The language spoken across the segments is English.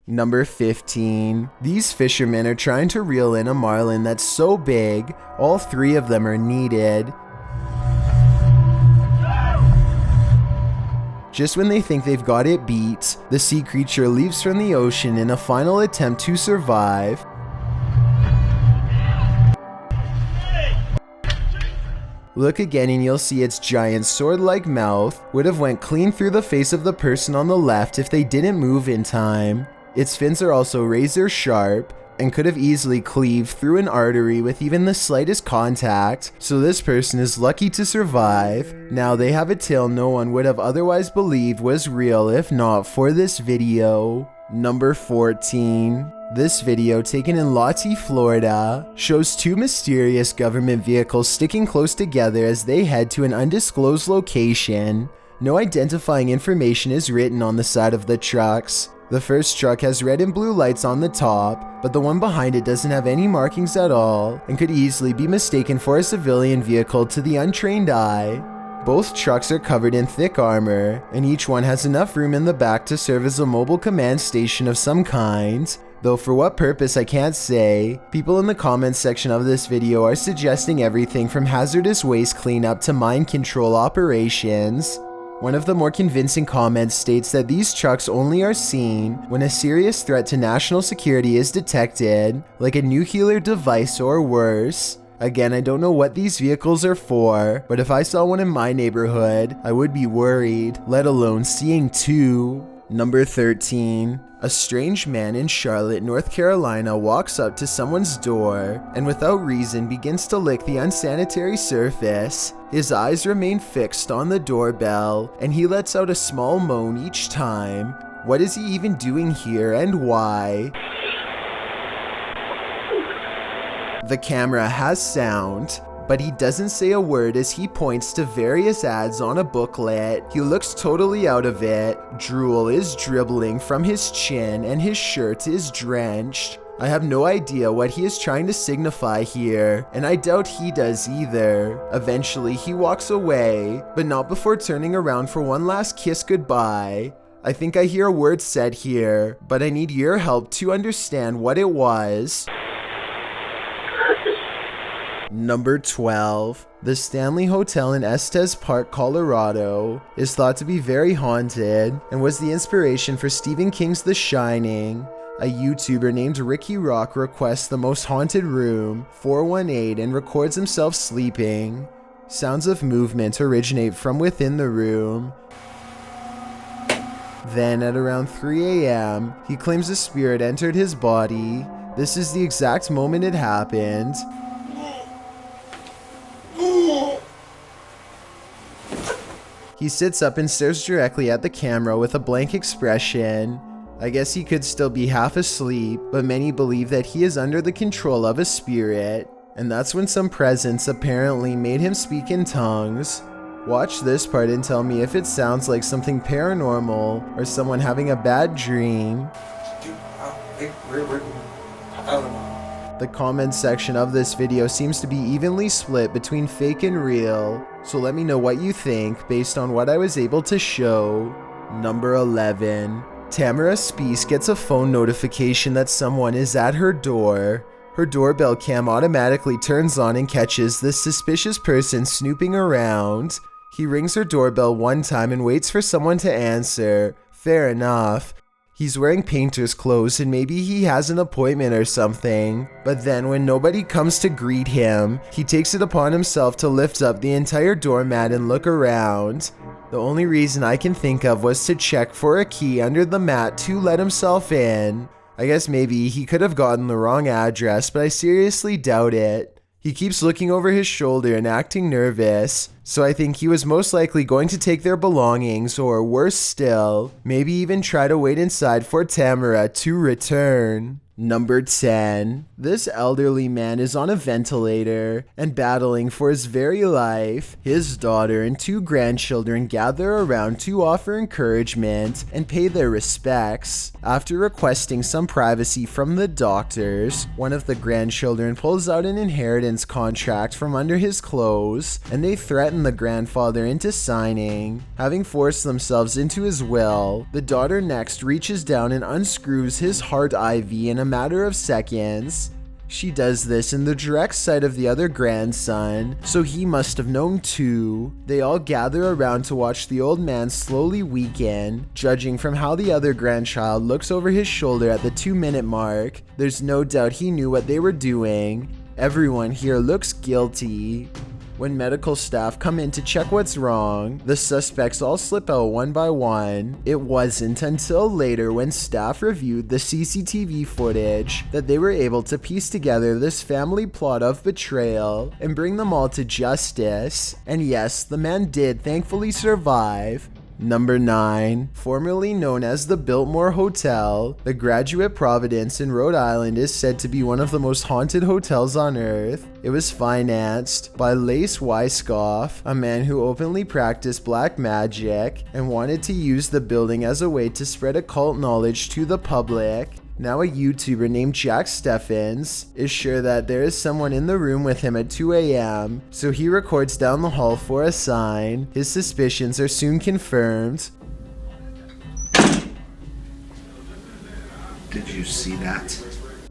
Number 15. These fishermen are trying to reel in a marlin that's so big, all three of them are needed. Just when they think they've got it beat, the sea creature leaps from the ocean in a final attempt to survive. Look again and you'll see its giant sword-like mouth would have went clean through the face of the person on the left if they didn't move in time. Its fins are also razor sharp and could have easily cleaved through an artery with even the slightest contact, so this person is lucky to survive. Now they have a tail no one would have otherwise believed was real if not for this video. Number 14. This video, taken in Lottie, Florida, shows two mysterious government vehicles sticking close together as they head to an undisclosed location. No identifying information is written on the side of the trucks. The first truck has red and blue lights on the top, but the one behind it doesn't have any markings at all and could easily be mistaken for a civilian vehicle to the untrained eye. Both trucks are covered in thick armor, and each one has enough room in the back to serve as a mobile command station of some kind. Though for what purpose I can't say. People in the comments section of this video are suggesting everything from hazardous waste cleanup to mind control operations. One of the more convincing comments states that these trucks only are seen when a serious threat to national security is detected, like a nuclear device or worse. Again, I don't know what these vehicles are for, but if I saw one in my neighborhood, I would be worried, let alone seeing two. Number 13. A strange man in Charlotte, North Carolina walks up to someone's door and without reason begins to lick the unsanitary surface. His eyes remain fixed on the doorbell and he lets out a small moan each time. What is he even doing here and why? The camera has sound, but he doesn't say a word as he points to various ads on a booklet. He looks totally out of it. Drool is dribbling from his chin and his shirt is drenched. I have no idea what he is trying to signify here, and I doubt he does either. Eventually he walks away, but not before turning around for one last kiss goodbye. I think I hear a word said here, but I need your help to understand what it was. Number 12. The Stanley Hotel in Estes Park, Colorado is thought to be very haunted and was the inspiration for Stephen King's The Shining. A YouTuber named Ricky Rock requests the most haunted room 418 and records himself sleeping. Sounds of movement originate from within the room. Then at around 3 a.m., he claims a spirit entered his body. This is the exact moment it happened. He sits up and stares directly at the camera with a blank expression. I guess he could still be half asleep, but many believe that he is under the control of a spirit. And that's when some presence apparently made him speak in tongues. Watch this part and tell me if it sounds like something paranormal or someone having a bad dream. The comments section of this video seems to be evenly split between fake and real, so let me know what you think based on what I was able to show. Number 11. Tamara Speece gets a phone notification that someone is at her door. Her doorbell cam automatically turns on and catches this suspicious person snooping around. He rings her doorbell one time and waits for someone to answer. Fair enough. He's wearing painter's clothes and maybe he has an appointment or something. But then when nobody comes to greet him, he takes it upon himself to lift up the entire doormat and look around. The only reason I can think of was to check for a key under the mat to let himself in. I guess maybe he could have gotten the wrong address, but I seriously doubt it. He keeps looking over his shoulder and acting nervous, so I think he was most likely going to take their belongings, or worse still, maybe even try to wait inside for Tamara to return. Number 10. This elderly man is on a ventilator and battling for his very life. His daughter and 2 grandchildren gather around to offer encouragement and pay their respects. After requesting some privacy from the doctors, one of the grandchildren pulls out an inheritance contract from under his clothes, and they threaten the grandfather into signing. Having forced themselves into his will, the daughter next reaches down and unscrews his heart IV in a matter of seconds. She does this in the direct sight of the other grandson, so he must have known too. They all gather around to watch the old man slowly weaken. Judging from how the other grandchild looks over his shoulder at the 2-minute mark, there's no doubt he knew what they were doing. Everyone here looks guilty. When medical staff come in to check what's wrong, the suspects all slip out one by one. It wasn't until later, when staff reviewed the CCTV footage, that they were able to piece together this family plot of betrayal and bring them all to justice. And yes, the man did thankfully survive. Number 9. Formerly known as the Biltmore Hotel, the Graduate Providence in Rhode Island is said to be one of the most haunted hotels on earth. It was financed by Lace Wyckoff, a man who openly practiced black magic and wanted to use the building as a way to spread occult knowledge to the public. Now a YouTuber named Jack Steffens is sure that there is someone in the room with him at 2 a.m., so he records down the hall for a sign. His suspicions are soon confirmed. Did you see that?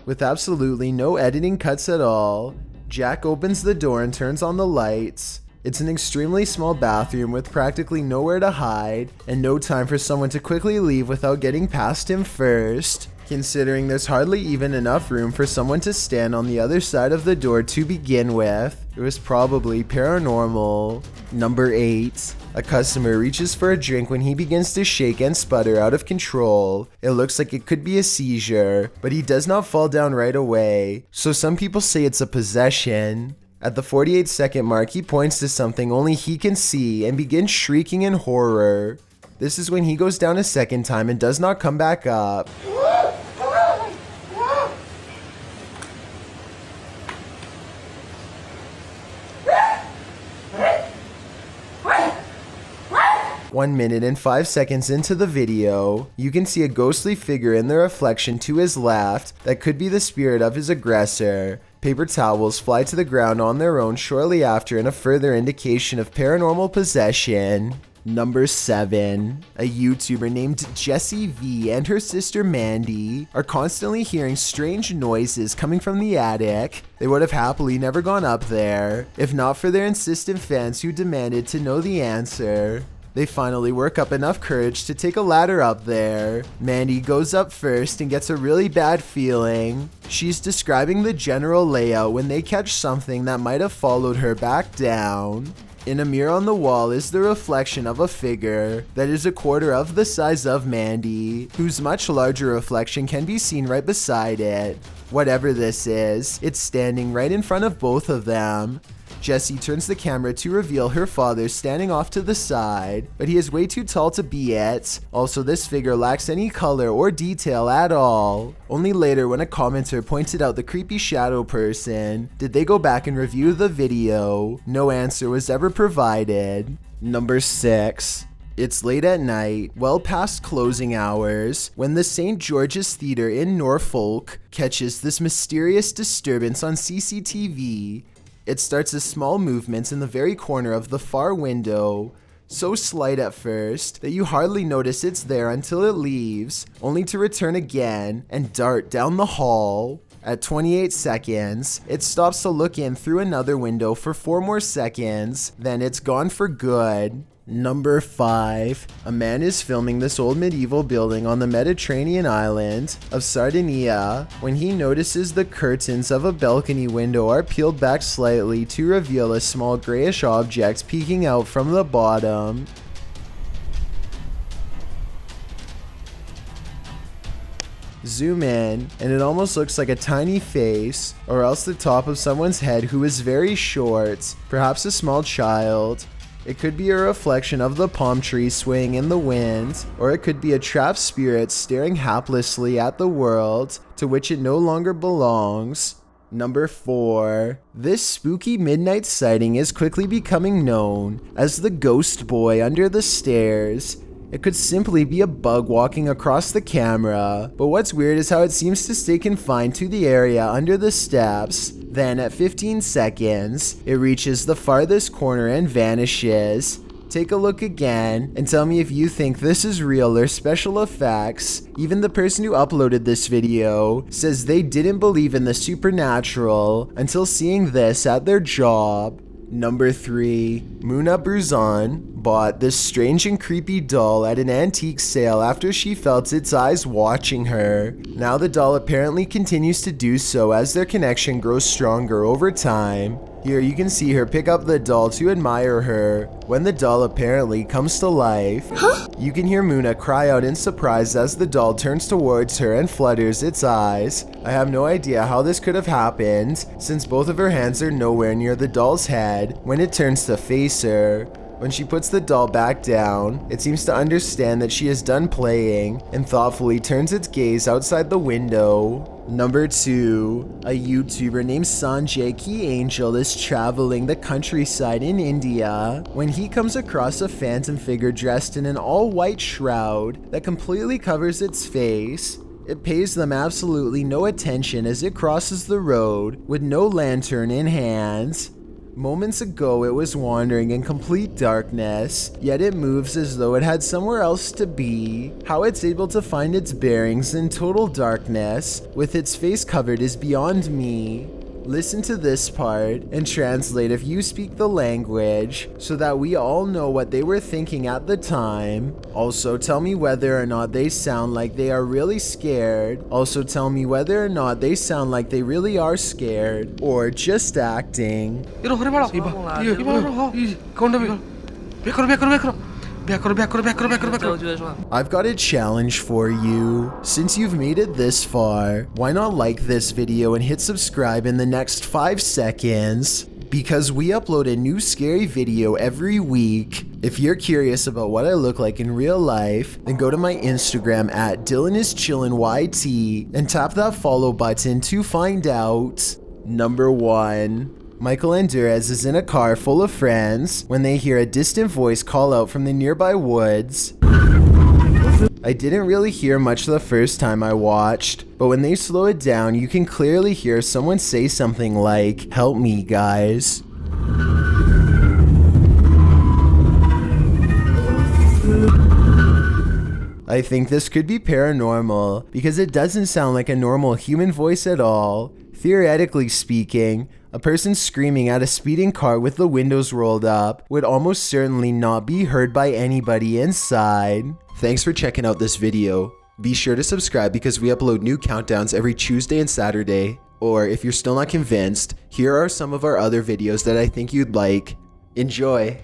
With absolutely no editing cuts at all, Jack opens the door and turns on the lights. It's an extremely small bathroom with practically nowhere to hide, and no time for someone to quickly leave without getting past him first. Considering there's hardly even enough room for someone to stand on the other side of the door to begin with, it was probably paranormal. Number 8. A customer reaches for a drink when he begins to shake and sputter out of control. It looks like it could be a seizure, but he does not fall down right away, so some people say it's a possession. At the 48-second mark, he points to something only he can see and begins shrieking in horror. This is when he goes down a second time and does not come back up. One minute and 5 seconds into the video, you can see a ghostly figure in the reflection to his left that could be the spirit of his aggressor. Paper towels fly to the ground on their own shortly after in a further indication of paranormal possession. Number 7. A YouTuber named Jessie V and her sister Mandy are constantly hearing strange noises coming from the attic. They would have happily never gone up there, if not for their insistent fans who demanded to know the answer. They finally work up enough courage to take a ladder up there. Mandy goes up first and gets a really bad feeling. She's describing the general layout when they catch something that might have followed her back down. In a mirror on the wall is the reflection of a figure that is a quarter of the size of Mandy, whose much larger reflection can be seen right beside it. Whatever this is, it's standing right in front of both of them. Jessie turns the camera to reveal her father standing off to the side, but he is way too tall to be it. Also, this figure lacks any color or detail at all. Only later, when a commenter pointed out the creepy shadow person, did they go back and review the video. No answer was ever provided. Number 6. It's late at night, well past closing hours, when the St. George's Theatre in Norfolk catches this mysterious disturbance on CCTV. It starts as small movements in the very corner of the far window, so slight at first that you hardly notice it's there until it leaves, only to return again and dart down the hall. At 28 seconds, it stops to look in through another window for 4 more seconds, then it's gone for good. Number 5. A man is filming this old medieval building on the Mediterranean island of Sardinia when he notices the curtains of a balcony window are peeled back slightly to reveal a small grayish object peeking out from the bottom. Zoom in, and it almost looks like a tiny face, or else the top of someone's head who is very short, perhaps a small child. It could be a reflection of the palm tree swaying in the wind, or it could be a trapped spirit staring haplessly at the world to which it no longer belongs. Number 4. This spooky midnight sighting is quickly becoming known as the ghost boy under the stairs. It could simply be a bug walking across the camera, but what's weird is how it seems to stay confined to the area under the steps. Then at 15 seconds, it reaches the farthest corner and vanishes. Take a look again and tell me if you think this is real or special effects. Even the person who uploaded this video says they didn't believe in the supernatural until seeing this at their job. Number 3. Muna Bruzan bought this strange and creepy doll at an antique sale after she felt its eyes watching her. Now the doll apparently continues to do so as their connection grows stronger over time. Here you can see her pick up the doll to admire her. When the doll apparently comes to life, you can hear Muna cry out in surprise as the doll turns towards her and flutters its eyes. I have no idea how this could have happened, since both of her hands are nowhere near the doll's head when it turns to face her. When she puts the doll back down, it seems to understand that she is done playing and thoughtfully turns its gaze outside the window. Number 2. A YouTuber named Sanjay Key Angel is traveling the countryside in India when he comes across a phantom figure dressed in an all-white shroud that completely covers its face. It pays them absolutely no attention as it crosses the road with no lantern in hand. Moments ago it was wandering in complete darkness, yet it moves as though it had somewhere else to be. How it's able to find its bearings in total darkness, with its face covered, is beyond me. Listen to this part and translate if you speak the language so that we all know what they were thinking at the time. Also tell me whether or not they sound like they are really scared. Also tell me whether or not they sound like they really are scared or just acting. I've got a challenge for you. Since you've made it this far, why not like this video and hit subscribe in the next 5 seconds? Because we upload a new scary video every week. If you're curious about what I look like in real life, then go to my Instagram at DylanIsChillinYT and tap that follow button to find out. Number 1. Michael Andurez is in a car full of friends when they hear a distant voice call out from the nearby woods. I didn't really hear much the first time I watched, but when they slow it down, you can clearly hear someone say something like, "Help me, guys." I think this could be paranormal because it doesn't sound like a normal human voice at all. Theoretically speaking, a person screaming at a speeding car with the windows rolled up would almost certainly not be heard by anybody inside. Thanks for checking out this video. Be sure to subscribe because we upload new countdowns every Tuesday and Saturday. Or if you're still not convinced, here are some of our other videos that I think you'd like. Enjoy!